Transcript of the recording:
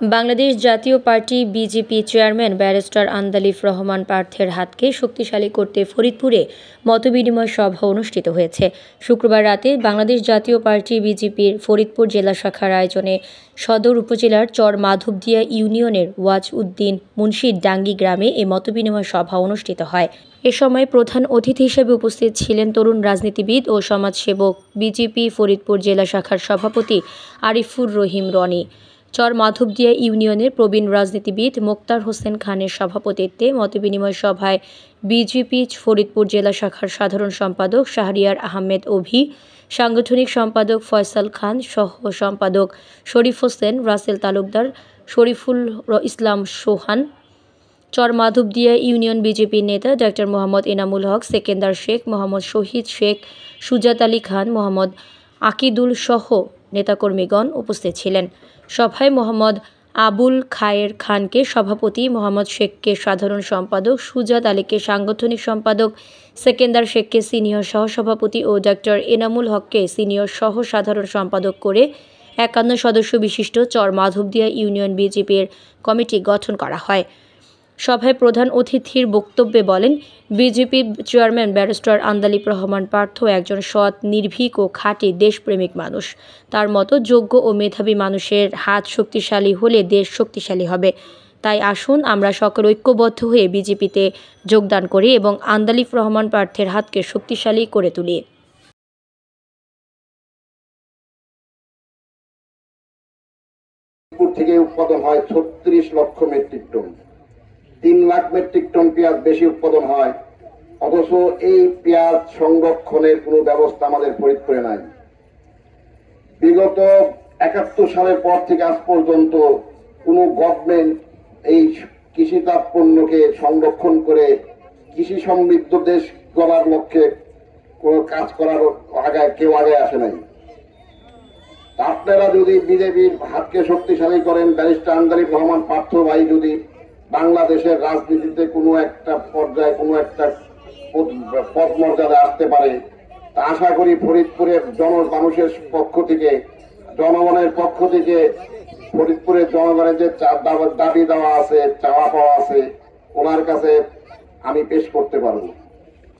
বাংলাদেশ জাতীয় party BJP chairman barrister Andalib Rahman পার্থের হাতকে শক্তিশালী করতে ফরিদপুরে মতবিনিময় সভা অনুষ্ঠিত হয়েছে। শুক্রবার রাতে বাংলাদেশ জাতীয় পার্টি বিজেপির ফরিদপুর জেলা শাখার আয়োজনে সদর উপজেলার চর মাধবদিয়া ইউনিয়নের ওয়াজ উদ্দিন মুন্সির ডাঙ্গি গ্রামে এ মতবিনিময় সভা অনুষ্ঠিত হয়। এ সময় প্রধান অতিথি হিসেবে উপস্থিত ছিলেন তরুণ রাজনীতিবিদ ও সমাজসেবক বিজেপি ফরিদপুর জেলা শাখার সভাপতি আরিফুর রহিম রনি। চর মাধবদিয়া ইউনিয়নের প্রবীণ রাজনীতিবিদ মোক্তার হোসেন খানের সভাপতিত্বে মতবিনিময় সভায় বিজেপি ফরিদপুর জেলা শাখার সাধারণ সম্পাদক শাহরিয়ার আহমেদ অভি, সাংগঠনিক সম্পাদক ফয়সাল খান, সহ সম্পাদক শরীফ হোসেন, রাসেল তালুকদার, শরীফুল ইসলাম সোহান, চর মাধবদিয়া ইউনিয়ন বিজেপির নেতা ডাক্তার মোহাম্মদ এনামুল হক, সেকেন্দার শেখ, মোহাম্মদ শহীদ শেখ, সুজাত আলী খান, মোহাম্মদ আকিদুল সহ নেতাকর্মীগণ উপস্থিত ছিলেন। সভায় মোহাম্মদ আবুল খায়ের খানকে সভাপতি, মোহাম্মদ শেখকে সাধারণ সম্পাদক, সুজাত আলীকে সাংগঠনিক সম্পাদক, সেকেন্দার শেখকে সিনিয়র সহসভাপতি ও ডাক্তার এনামুল হককে সিনিয়র সহ সাধারণ সম্পাদক করে 51 সদস্য বিশিষ্ট চর মাধবদিয়া ইউনিয়ন বিজেপির কমিটি গঠন করা হয়। সভায় প্রধান অতিথির বক্তব্যে বলেন, BJP chairman barrister Andalib Rahman Partha একজন সৎ, নির্ভীক ও খাঁটি দেশপ্রেমিক মানুষ। তার মতো যোগ্য ও মেধাবী মানুষের হাত শক্তিশালী হলে দেশ শক্তিশালী হবে। তাই আসুন আমরা সকল ঐক্যবদ্ধ হয়ে বিজেপিতে যোগদান করি এবং আন্দালিব রহমান পার্থের হাতকে শক্তিশালী করে তুলি। থেকে উৎপাদন হয় 36 লক্ষ metric ton, 3 lakh metric ton পেঁয়াজ বেশি উৎপাদন হয়, অথচ এই পেঁয়াজ সংরক্ষণের কোনো ব্যবস্থা আমাদের ফরিদপুরে নাই। বিগত 71 সালের পর থেকে আজ পর্যন্ত কোনো গভর্নমেন্ট এই কৃষিজাত পণ্যকে সংরক্ষণ করে কৃষি সমৃদ্ধ দেশ গড়ার লক্ষ্যে কোনো কাজ করার কেউ আগে আসে নাই। আপনারা যদি বিজেপির হাতকে শক্তিশালী করেন, ব্যারিস্টার আন্দালিব রহমান পার্থ ভাই যদি বাংলাদেশের রাজনীতিতে কোনো একটা পর্যায়ে কোনো একটা পদ মর্যাদা আসতে পারে, তা আশা করি ফরিদপুরের জনমানুষের পক্ষ থেকে, জনগণের পক্ষ থেকে ফরিদপুরের জনগণের যে দাবি দেওয়া আছে, চাওয়া পাওয়া আছে, ওনার কাছে আমি পেশ করতে পারবো।